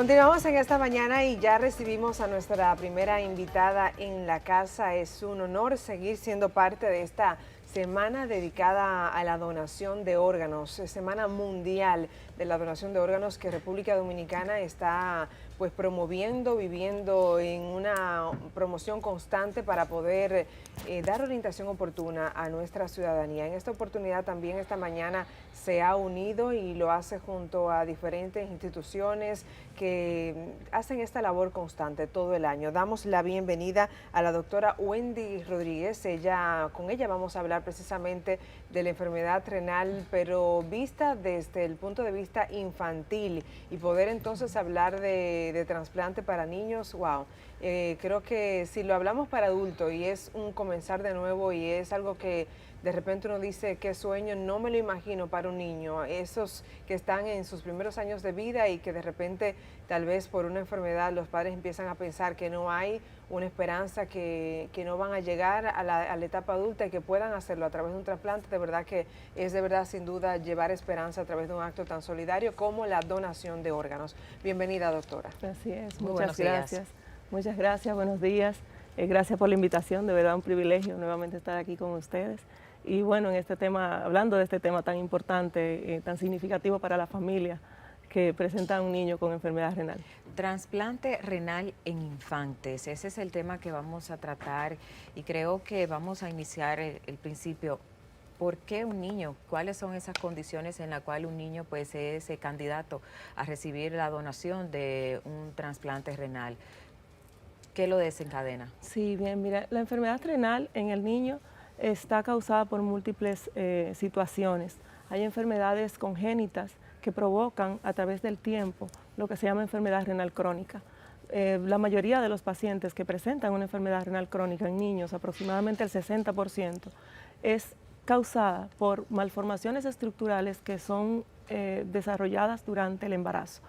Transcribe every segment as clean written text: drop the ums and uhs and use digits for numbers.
Continuamos en esta mañana y ya recibimos a nuestra primera invitada en la casa. Es un honor seguir siendo parte de esta semana dedicada a la donación de órganos, Semana Mundial de la Donación de Órganos que República Dominicana está pues promoviendo, viviendo en una promoción constante para poder dar orientación oportuna a nuestra ciudadanía. En esta oportunidad también esta mañana se ha unido y lo hace junto a diferentes instituciones que hacen esta labor constante todo el año. Damos la bienvenida a la doctora Wendy Rodríguez. Con ella vamos a hablar precisamente de la enfermedad renal, pero vista desde el punto de vista infantil y poder entonces hablar de trasplante para niños. Wow. Creo que si lo hablamos para adultos y es un comenzar de nuevo y es algo que de repente uno dice qué sueño, no me lo imagino para un niño, esos que están en sus primeros años de vida y que de repente tal vez por una enfermedad los padres empiezan a pensar que no hay una esperanza, que no van a llegar a la etapa adulta y que puedan hacerlo a través de un trasplante. De verdad que es de verdad sin duda llevar esperanza a través de un acto tan solidario como la donación de órganos. Bienvenida, doctora. Así es, muchas gracias. Muchas gracias, buenos días. Gracias por la invitación, de verdad un privilegio nuevamente estar aquí con ustedes. Y bueno, en este tema, hablando de este tema tan importante, tan significativo para la familia que presenta a un niño con enfermedad renal. Trasplante renal en infantes, ese es el tema que vamos a tratar y creo que vamos a iniciar el principio. ¿Por qué un niño? ¿Cuáles son esas condiciones en las cuales un niño pues, es candidato a recibir la donación de un trasplante renal? ¿Qué lo desencadena? Sí, bien, mira, la enfermedad renal en el niño está causada por múltiples situaciones. Hay enfermedades congénitas que provocan a través del tiempo lo que se llama enfermedad renal crónica. La mayoría de los pacientes que presentan una enfermedad renal crónica en niños, aproximadamente el 60%, es causada por malformaciones estructurales que son desarrolladas durante el embarazo.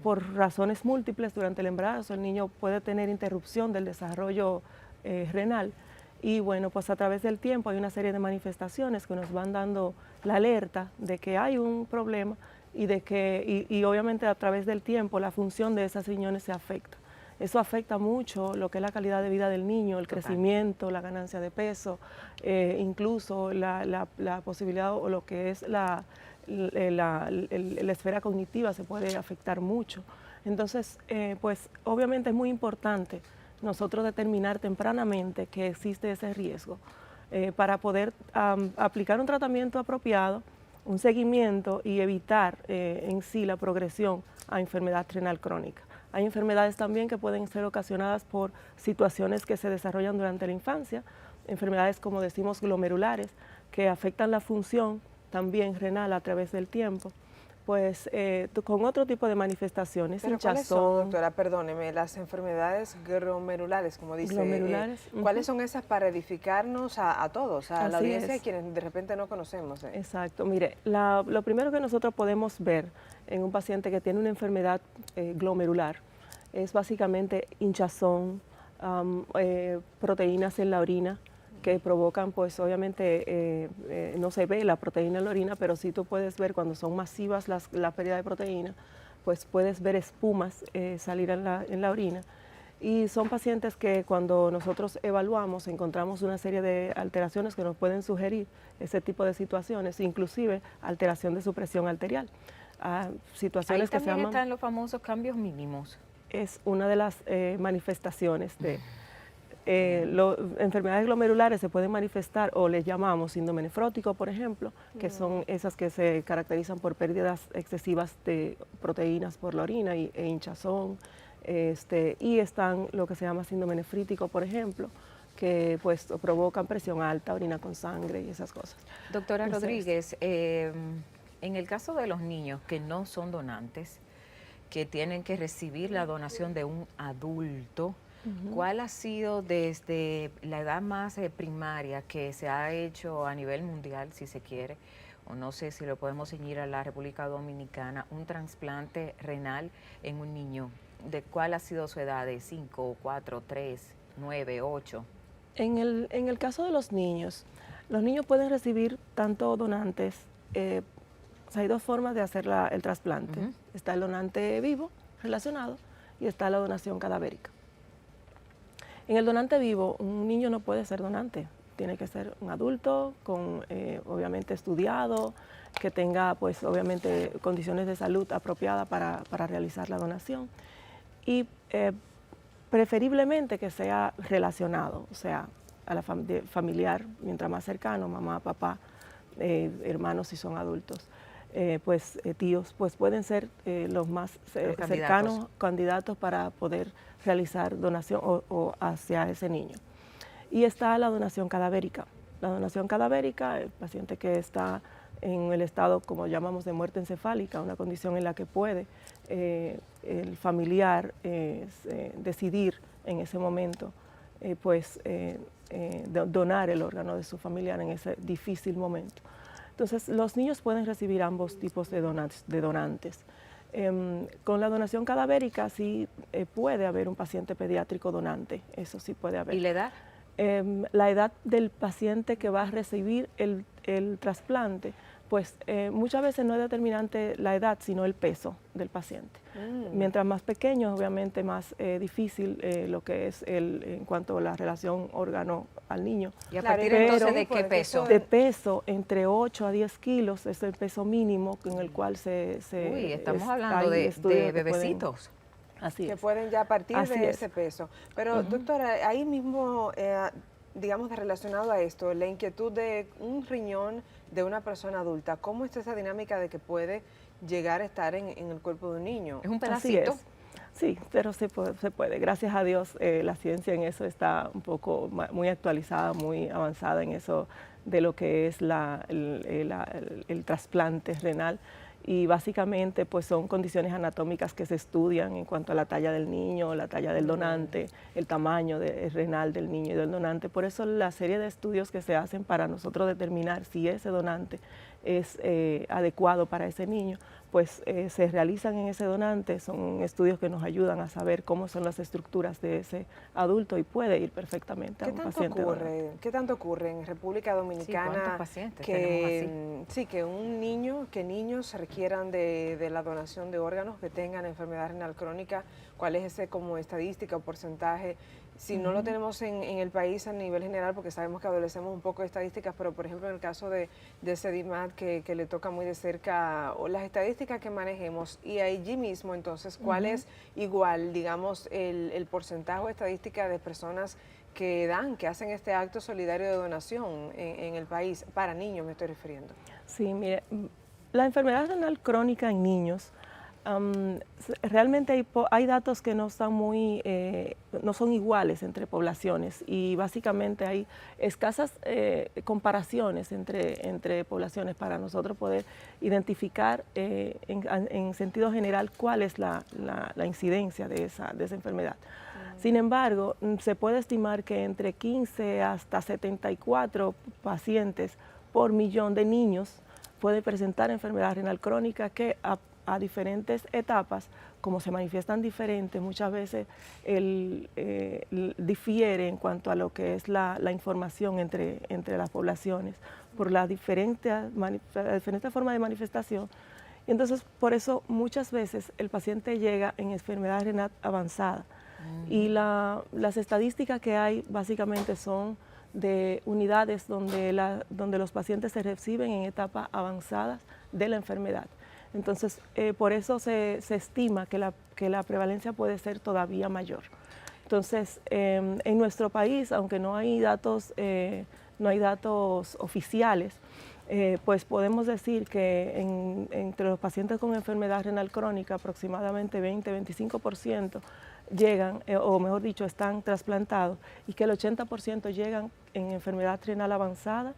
Por razones múltiples durante el embarazo, el niño puede tener interrupción del desarrollo renal. Y bueno, pues a través del tiempo hay una serie de manifestaciones que nos van dando la alerta de que hay un problema y de que, y obviamente a través del tiempo la función de esas riñones se afecta. Eso afecta mucho lo que es la calidad de vida del niño, el crecimiento, la ganancia de peso, incluso la posibilidad o lo que es la esfera cognitiva se puede afectar mucho. Entonces, pues obviamente es muy importante nosotros determinar tempranamente que existe ese riesgo para poder aplicar un tratamiento apropiado, un seguimiento y evitar en sí la progresión a enfermedad renal crónica. Hay enfermedades también que pueden ser ocasionadas por situaciones que se desarrollan durante la infancia, enfermedades como decimos glomerulares, que afectan la función también renal a través del tiempo, pues con otro tipo de manifestaciones, ¿Pero hinchazón. cuáles son, doctora? Perdóneme, las enfermedades glomerulares, como dice. Glomerulares. ¿Cuáles son esas para edificarnos a todos, a la Así audiencia es. y quienes de repente no conocemos? Exacto. Mire, lo primero que nosotros podemos ver en un paciente que tiene una enfermedad glomerular es básicamente hinchazón, proteínas en la orina, que provocan, pues obviamente no se ve la proteína en la orina, pero sí tú puedes ver cuando son masivas la pérdida de proteína, pues puedes ver espumas salir en la orina. Y son pacientes que cuando nosotros evaluamos encontramos una serie de alteraciones que nos pueden sugerir ese tipo de situaciones, inclusive alteración de su presión arterial. Situaciones Ahí que se también llaman, están los famosos cambios mínimos. es una de las manifestaciones de... enfermedades glomerulares se pueden manifestar o les llamamos síndrome nefrótico, por ejemplo, que son esas que se caracterizan por pérdidas excesivas de proteínas por la orina e hinchazón, y están lo que se llama síndrome nefrítico, por ejemplo, que pues provocan presión alta, orina con sangre y esas cosas. Doctora Rodríguez, en el caso de los niños que no son donantes, que tienen que recibir la donación de un adulto, ¿cuál ha sido desde la edad más primaria que se ha hecho a nivel mundial, si se quiere, o no sé si lo podemos ceñir a la República Dominicana, un trasplante renal en un niño? ¿De cuál ha sido su edad? ¿De 5, 4, 3, 9, 8? En el caso de los niños pueden recibir tanto donantes, hay dos formas de hacer el trasplante. Está el donante vivo relacionado, y está la donación cadavérica. En el donante vivo, un niño no puede ser donante, tiene que ser un adulto con obviamente estudiado, que tenga pues obviamente condiciones de salud apropiadas para realizar la donación, y preferiblemente que sea relacionado, o sea, a la familiar, mientras más cercano, mamá, papá, hermanos si son adultos, tíos, pues pueden ser los más cercanos candidatos para poder realizar donación o hacia ese niño. Y está la donación cadavérica. La donación cadavérica, el paciente que está en el estado, como llamamos, de muerte encefálica, una condición en la que puede el familiar decidir en ese momento donar el órgano de su familiar en ese difícil momento. Entonces, los niños pueden recibir ambos tipos de donantes. Con la donación cadavérica sí puede haber un paciente pediátrico donante, eso sí puede haber. ¿Y la edad? La edad del paciente que va a recibir el trasplante, pues muchas veces no es determinante la edad, sino el peso del paciente. Mientras más pequeño, obviamente más difícil lo que es en cuanto a la relación órgano al niño. ¿Y a partir entonces de qué peso? De peso, entre 8 a 10 kilos es el peso mínimo en el cual Uy, estamos hablando de bebecitos. Así que es. pueden ya partir Así de es. ese peso. Pero doctora, ahí mismo, digamos, relacionado a esto, la inquietud de un riñón de una persona adulta, ¿cómo es esa dinámica de que puede llegar a estar en el cuerpo de un niño? ¿Es un pedacito? Así es. Sí, pero se puede. Gracias a Dios la ciencia en eso está un poco muy actualizada, muy avanzada en eso de lo que es el trasplante renal. Y básicamente pues son condiciones anatómicas que se estudian en cuanto a la talla del niño, la talla del donante, el tamaño renal del niño y del donante. Por eso la serie de estudios que se hacen para nosotros determinar si ese donante es adecuado para ese niño, pues se realizan en ese donante, son estudios que nos ayudan a saber cómo son las estructuras de ese adulto y puede ir perfectamente a un paciente donante. ¿Qué tanto ocurre en República Dominicana? Sí, ¿cuántos pacientes tenemos así? Sí, que niños requieran de la donación de órganos, que tengan enfermedad renal crónica. ¿Cuál es ese como estadística o porcentaje? Si no lo tenemos en el país a nivel general, porque sabemos que adolecemos un poco de estadísticas, pero por ejemplo en el caso de Sedimat, que le toca muy de cerca, o las estadísticas que manejemos, y allí mismo entonces, ¿cuál es igual, digamos, el porcentaje o estadística de personas que hacen este acto solidario de donación en el país? Para niños me estoy refiriendo. Sí, mire, la enfermedad renal crónica en niños, realmente hay datos que no son iguales entre poblaciones, y básicamente hay escasas comparaciones entre poblaciones para nosotros poder identificar en sentido general cuál es la incidencia de esa enfermedad. Sin embargo, se puede estimar que entre 15 hasta 74 pacientes por millón de niños pueden presentar enfermedad renal crónica que a diferentes etapas, como se manifiestan diferentes, muchas veces difiere en cuanto a lo que es la información entre las poblaciones, por la diferente forma de manifestación. Y entonces, por eso muchas veces el paciente llega en enfermedad renal avanzada. Y las estadísticas que hay básicamente son de unidades donde los pacientes se reciben en etapas avanzadas de la enfermedad. Entonces, por eso se estima que la prevalencia puede ser todavía mayor. Entonces, en nuestro país, aunque no hay datos oficiales, pues podemos decir que entre los pacientes con enfermedad renal crónica, aproximadamente 20-25% llegan, o mejor dicho, están trasplantados, y que el 80% llegan en enfermedad renal avanzada,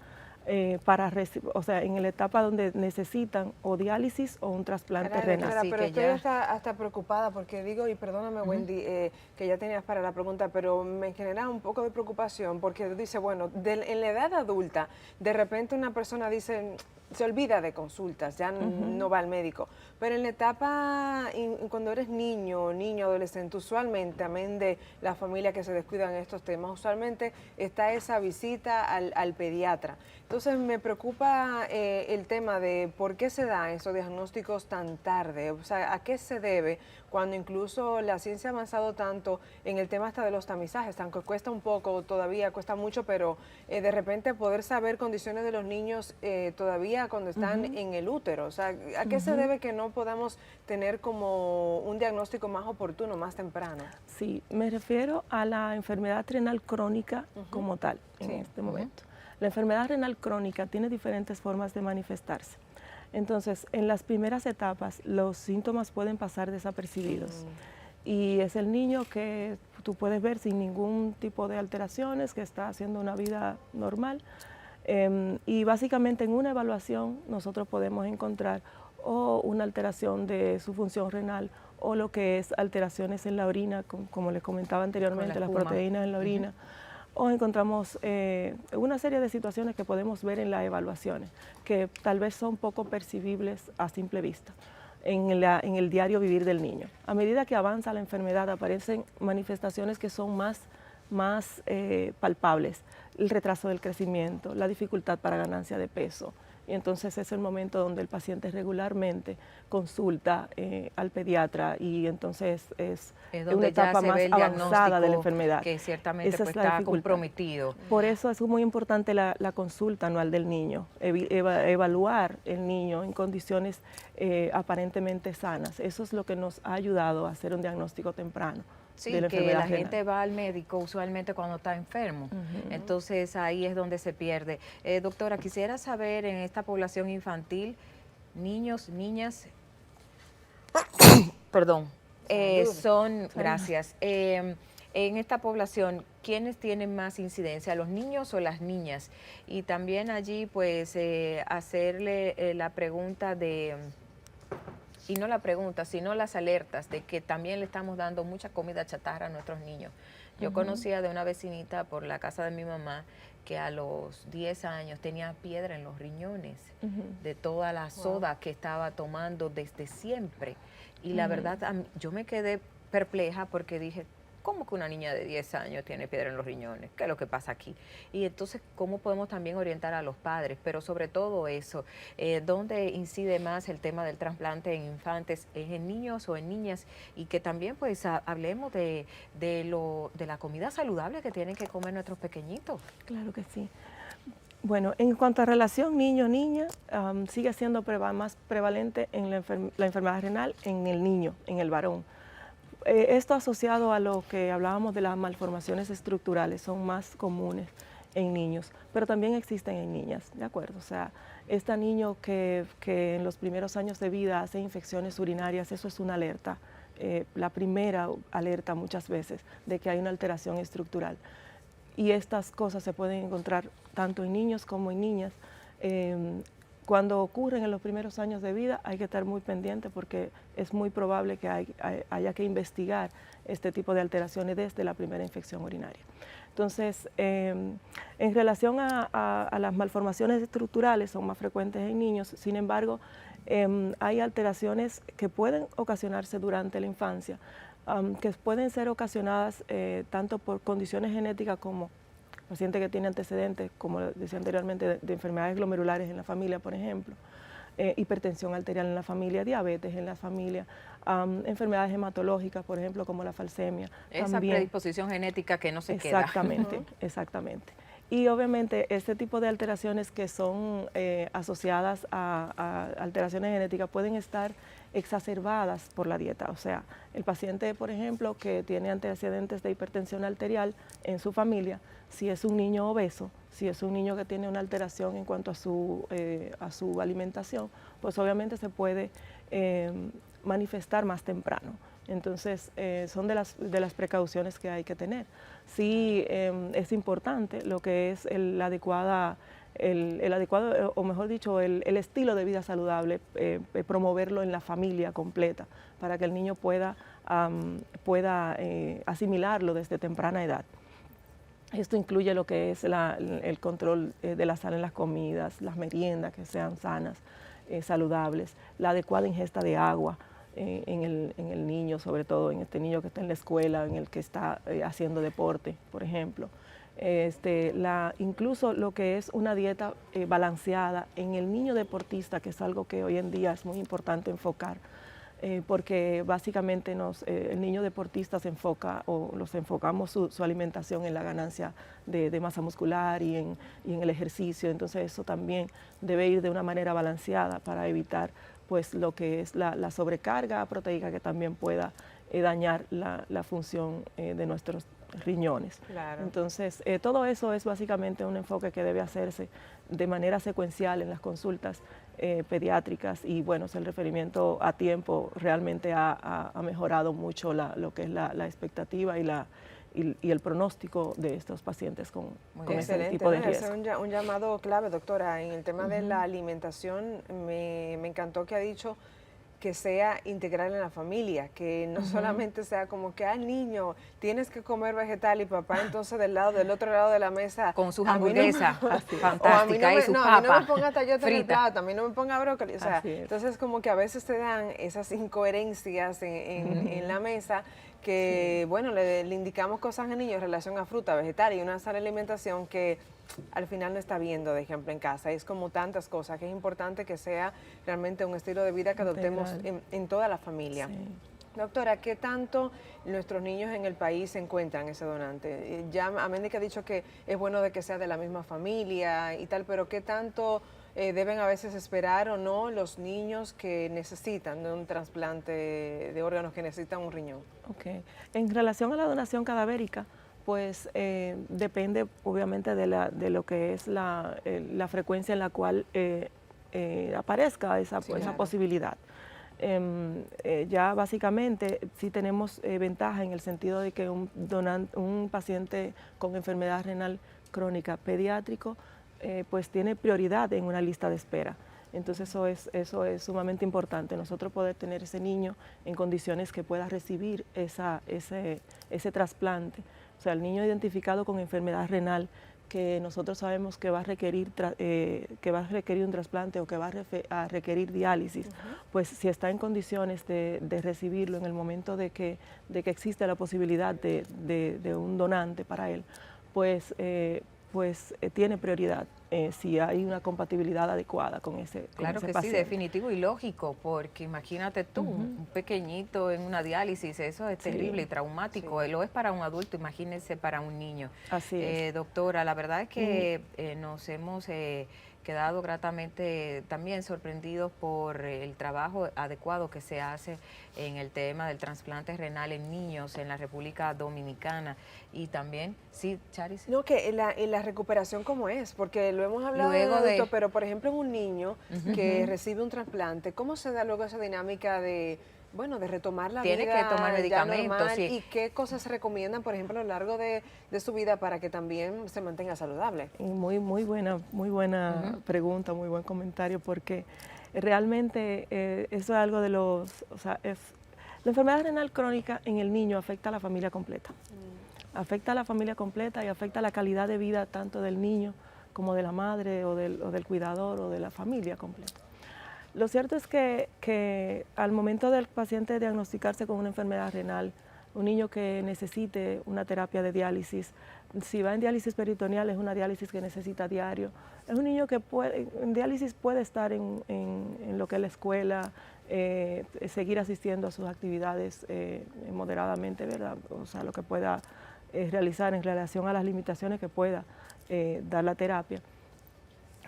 o sea, en la etapa donde necesitan o diálisis o un trasplante renal. Claro, pero estoy hasta preocupada porque digo, y perdóname Wendy, que ya tenías para la pregunta, pero me genera un poco de preocupación porque dice, bueno, en la edad adulta, de repente una persona dice, se olvida de consultas, ya no va al médico, pero en la etapa, cuando eres niño, adolescente, usualmente, amén de la familia que se descuidan en estos temas, usualmente está esa visita al pediatra. Entonces me preocupa el tema de por qué se dan esos diagnósticos tan tarde, o sea, a qué se debe cuando incluso la ciencia ha avanzado tanto en el tema hasta de los tamizajes, aunque cuesta un poco, todavía cuesta mucho, pero de repente poder saber condiciones de los niños todavía cuando están en el útero, o sea, ¿a qué se debe que no podamos tener como un diagnóstico más oportuno, más temprano? Sí, me refiero a la enfermedad renal crónica como tal en este momento. La enfermedad renal crónica tiene diferentes formas de manifestarse. Entonces, en las primeras etapas, los síntomas pueden pasar desapercibidos. Y es el niño que tú puedes ver sin ningún tipo de alteraciones, que está haciendo una vida normal. Y básicamente en una evaluación nosotros podemos encontrar o una alteración de su función renal o lo que es alteraciones en la orina, como les comentaba anteriormente, las proteínas en la orina. O encontramos una serie de situaciones que podemos ver en las evaluaciones, que tal vez son poco percibibles a simple vista en el diario vivir del niño. A medida que avanza la enfermedad aparecen manifestaciones que son más palpables, el retraso del crecimiento, la dificultad para ganancia de peso. Y entonces es el momento donde el paciente regularmente consulta al pediatra y entonces es una etapa más avanzada de la enfermedad. Que ciertamente pues, está comprometido. Por eso es muy importante la consulta anual del niño, evaluar el niño en condiciones aparentemente sanas. Eso es lo que nos ha ayudado a hacer un diagnóstico temprano. Sí, que la gente va al médico usualmente cuando está enfermo, entonces ahí es donde se pierde. Doctora, quisiera saber en esta población infantil, niños, niñas, perdón, gracias, en esta población, ¿quiénes tienen más incidencia, los niños o las niñas? Y también allí pues hacerle la pregunta de... Y no la pregunta, sino las alertas de que también le estamos dando mucha comida chatarra a nuestros niños. Yo conocía de una vecinita por la casa de mi mamá que a los 10 años tenía piedra en los riñones de toda la soda que estaba tomando desde siempre. Y la verdad, yo me quedé perpleja porque dije, ¿cómo que una niña de 10 años tiene piedra en los riñones? ¿Qué es lo que pasa aquí? Y entonces, ¿cómo podemos también orientar a los padres? Pero sobre todo eso, ¿dónde incide más el tema del trasplante en infantes? ¿Es en niños o en niñas? Y que también, pues, hablemos de la comida saludable que tienen que comer nuestros pequeñitos. Claro que sí. Bueno, en cuanto a relación niño-niña, sigue siendo más prevalente en la enfermedad renal en el niño, en el varón. Esto asociado a lo que hablábamos de las malformaciones estructurales, son más comunes en niños, pero también existen en niñas, ¿de acuerdo? O sea, este niño que en los primeros años de vida hace infecciones urinarias, eso es una alerta, la primera alerta muchas veces de que hay una alteración estructural. Y estas cosas se pueden encontrar tanto en niños como en niñas. Cuando ocurren en los primeros años de vida hay que estar muy pendiente porque es muy probable que haya que investigar este tipo de alteraciones desde la primera infección urinaria. Entonces, en relación a las malformaciones estructurales, son más frecuentes en niños, sin embargo, hay alteraciones que pueden ocasionarse durante la infancia, que pueden ser ocasionadas tanto por condiciones genéticas como paciente que tiene antecedentes, como decía anteriormente, de enfermedades glomerulares en la familia, por ejemplo, hipertensión arterial en la familia, diabetes en la familia, enfermedades hematológicas, por ejemplo, como la falsemia. Esa también, predisposición genética que no se exactamente, queda. Exactamente. Y obviamente este tipo de alteraciones que son asociadas a alteraciones genéticas pueden estar exacerbadas por la dieta. O sea, el paciente, por ejemplo, que tiene antecedentes de hipertensión arterial en su familia, si es un niño obeso, si es un niño que tiene una alteración en cuanto a su alimentación, pues obviamente se puede manifestar más temprano. Entonces, son de las precauciones que hay que tener. Sí, es importante lo que es el adecuado, o mejor dicho, el estilo de vida saludable, promoverlo en la familia completa, para que el niño pueda asimilarlo desde temprana edad. Esto incluye lo que es el control de la sal en las comidas, las meriendas que sean sanas, saludables, la adecuada ingesta de agua, en el niño, sobre todo en este niño que está en la escuela, en el que está haciendo deporte, por ejemplo. Incluso lo que es una dieta balanceada en el niño deportista, que es algo que hoy en día es muy importante enfocar, porque básicamente el niño deportista se enfoca, o los enfocamos su alimentación en la ganancia de masa muscular y en el ejercicio. Entonces eso también debe ir de una manera balanceada para evitar pues lo que es la sobrecarga proteica, que también pueda dañar la función de nuestros riñones. Claro. Entonces, todo eso es básicamente un enfoque que debe hacerse de manera secuencial en las consultas pediátricas, y bueno, el referimiento a tiempo realmente ha mejorado mucho lo que es la expectativa y el pronóstico de estos pacientes con ese tipo de riesgo. Es un llamado clave, doctora. En el tema de la alimentación, me encantó que ha dicho que sea integral en la familia, que no solamente sea como que al niño tienes que comer vegetal y papá entonces del otro lado de la mesa con sus hamburguesas fantásticas y sus papas. A mí no me ponga tallota en el fritas. plato, a mí no me ponga brócoli. O sea, entonces como que a veces te dan esas incoherencias en la mesa, que bueno, le indicamos cosas al niño en relación a fruta, vegetal y una sana alimentación que al final no está viendo, de ejemplo, en casa. Es como tantas cosas que es importante que sea realmente un estilo de vida que adoptemos en toda la familia. Sí. Doctora, ¿qué tanto nuestros niños en el país encuentran ese donante? Ya Améndica ha dicho que es bueno de que sea de la misma familia y tal, pero ¿qué tanto deben a veces esperar o no los niños que necesitan de un trasplante de órganos, que necesitan un riñón? Okay. En relación a la donación cadavérica, pues depende obviamente de lo que es la frecuencia en la cual aparezca esa posibilidad. Ya básicamente sí tenemos ventaja en el sentido de que un paciente con enfermedad renal crónica pediátrico pues tiene prioridad en una lista de espera. Entonces eso es sumamente importante, nosotros poder tener ese niño en condiciones que pueda recibir ese trasplante. O sea, el niño identificado con enfermedad renal que nosotros sabemos que va a requerir un trasplante o que va a requerir diálisis, pues si está en condiciones de recibirlo en el momento de que existe la posibilidad de un donante para él, pues tiene prioridad si hay una compatibilidad adecuada con ese Claro que paciente. sí, definitivo y lógico, porque imagínate tú, un pequeñito en una diálisis, eso es terrible y traumático. Lo es para un adulto, imagínense para un niño. Así es. Doctora, la verdad es que nos hemos quedado gratamente también sorprendidos por el trabajo adecuado que se hace en el tema del trasplante renal en niños en la República Dominicana. Y también, sí, Charis. No, que la recuperación cómo es, porque lo hemos hablado Luego de esto, pero por ejemplo en un niño que recibe un trasplante, ¿cómo se da luego esa dinámica de retomar la vida? Tiene que tomar medicamentos, normal, sí. ¿Y qué cosas se recomiendan, por ejemplo, a lo largo de su vida para que también se mantenga saludable? Y muy buena pregunta, muy buen comentario, porque realmente eso es algo de la enfermedad renal crónica en el niño afecta a la familia completa. Afecta a la familia completa y afecta la calidad de vida tanto del niño como de la madre o del cuidador o de la familia completa. Lo cierto es que al momento del paciente diagnosticarse con una enfermedad renal, un niño que necesite una terapia de diálisis, si va en diálisis peritoneal es una diálisis que necesita diario. Es un niño que en diálisis puede estar en lo que es la escuela, seguir asistiendo a sus actividades moderadamente, ¿verdad? O sea, lo que pueda realizar en relación a las limitaciones que pueda dar la terapia.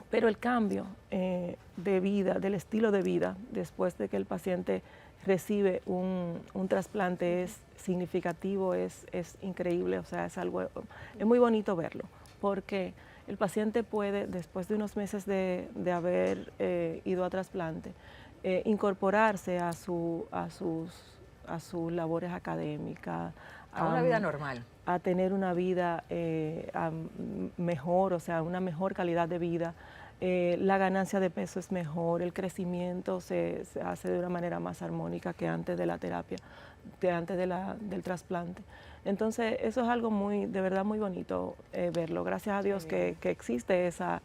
Pero el cambio de vida, del estilo de vida, después de que el paciente recibe un trasplante es significativo, es increíble, o sea, es muy bonito verlo, porque el paciente puede, después de unos meses de haber ido a trasplante, incorporarse a sus labores académicas, a una vida normal, a tener una vida mejor, o sea, una mejor calidad de vida. La ganancia de peso es mejor, el crecimiento se hace de una manera más armónica que antes de la terapia, que antes del trasplante. Entonces, eso es algo de verdad muy bonito verlo. Gracias a Dios que existe esa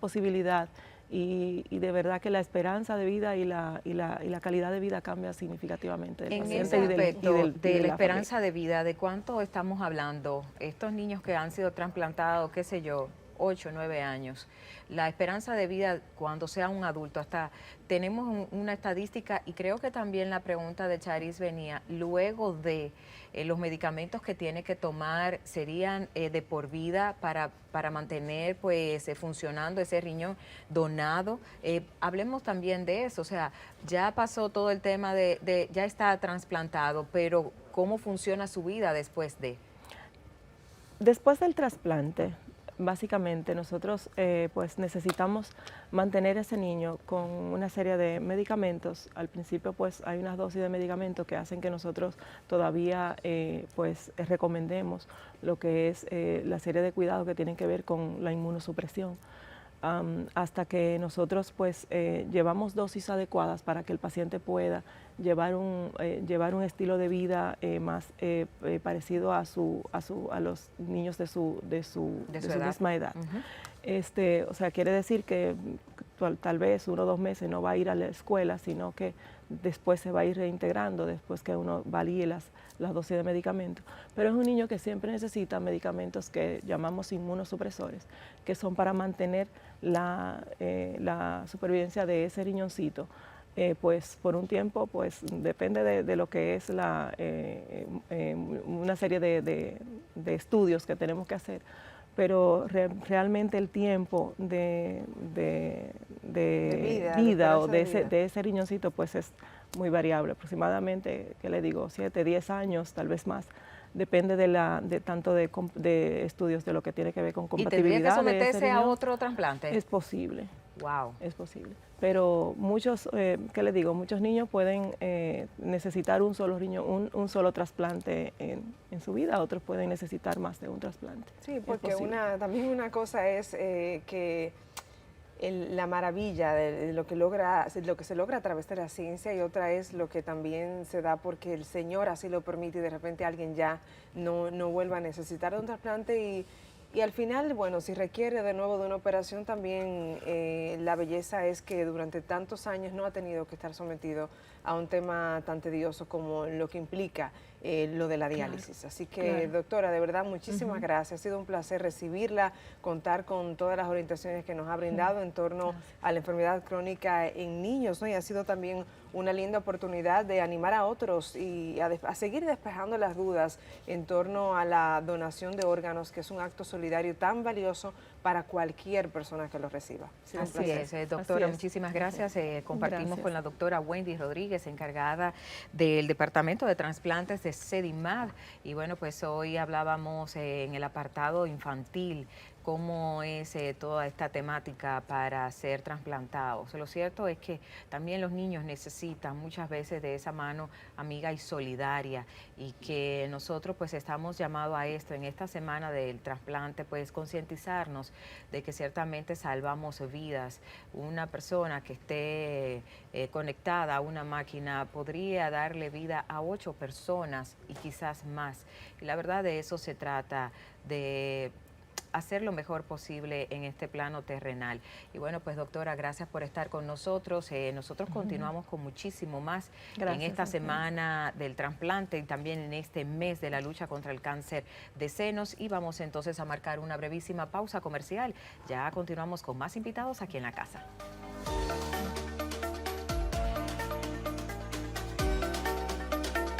posibilidad y de verdad que la esperanza de vida y la calidad de vida cambia significativamente del En paciente ese aspecto y de la la esperanza de vida, ¿de cuánto estamos hablando? Estos niños que han sido trasplantados, qué sé yo, 8, 9 años, la esperanza de vida cuando sea un adulto, hasta tenemos una estadística y creo que también la pregunta de Charis venía, luego de los medicamentos que tiene que tomar serían de por vida para mantener pues funcionando ese riñón donado. Hablemos también de eso, o sea, ya pasó todo el tema ya está trasplantado, pero ¿cómo funciona su vida después de? Después del trasplante, básicamente nosotros pues necesitamos mantener ese niño con una serie de medicamentos. Al principio pues hay unas dosis de medicamentos que hacen que nosotros todavía pues recomendemos lo que es la serie de cuidados que tienen que ver con la inmunosupresión. Hasta que nosotros pues llevamos dosis adecuadas para que el paciente pueda llevar un estilo de vida más parecido a los niños de su misma edad. O sea, quiere decir que tal vez 1 o 2 meses no va a ir a la escuela, sino que después se va a ir reintegrando, después que uno valide las dosis de medicamentos. Pero es un niño que siempre necesita medicamentos que llamamos inmunosupresores, que son para mantener la supervivencia de ese riñoncito. Pues por un tiempo, pues depende de lo que es una serie de estudios que tenemos que hacer, pero realmente el tiempo de vida o de ese riñoncito pues es muy variable, aproximadamente, ¿qué le digo? 7, 10 años, tal vez más. Depende tanto de estudios de lo que tiene que ver con compatibilidad. ¿Y tendría que someterse a otro trasplante? Es posible. Wow. Es posible. Pero muchos, ¿qué le digo? Muchos niños pueden necesitar un solo riñón, un solo trasplante en su vida, otros pueden necesitar más de un trasplante. Sí, porque también una cosa es que la maravilla de lo que se logra a través de la ciencia, y otra es lo que también se da porque el Señor así lo permite y de repente alguien ya no vuelva a necesitar un trasplante y al final, bueno, si requiere de nuevo de una operación también la belleza es que durante tantos años no ha tenido que estar sometido a un tema tan tedioso como lo que implica lo de la diálisis. Claro, así que, doctora, de verdad, muchísimas gracias. Ha sido un placer recibirla, contar con todas las orientaciones que nos ha brindado en torno a la enfermedad crónica en niños, ¿no? Y ha sido también una linda oportunidad de animar a otros y a seguir despejando las dudas en torno a la donación de órganos, que es un acto solidario tan valioso para cualquier persona que lo reciba. Así es, doctora, muchísimas gracias. Compartimos con la doctora Wendy Rodríguez, encargada del Departamento de Trasplantes de CEDIMAD. Y bueno, pues hoy hablábamos en el apartado infantil cómo es toda esta temática para ser trasplantados. Lo cierto es que también los niños necesitan muchas veces de esa mano amiga y solidaria, y que nosotros pues estamos llamados a esto en esta semana del trasplante, pues concientizarnos de que ciertamente salvamos vidas. Una persona que esté conectada a una máquina podría darle vida a 8 personas y quizás más. Y la verdad de eso se trata, de hacer lo mejor posible en este plano terrenal. Y bueno, pues doctora, gracias por estar con nosotros. Nosotros continuamos con muchísimo más en esta semana del trasplante y también en este mes de la lucha contra el cáncer de senos. Y vamos entonces a marcar una brevísima pausa comercial. Ya continuamos con más invitados aquí en la casa.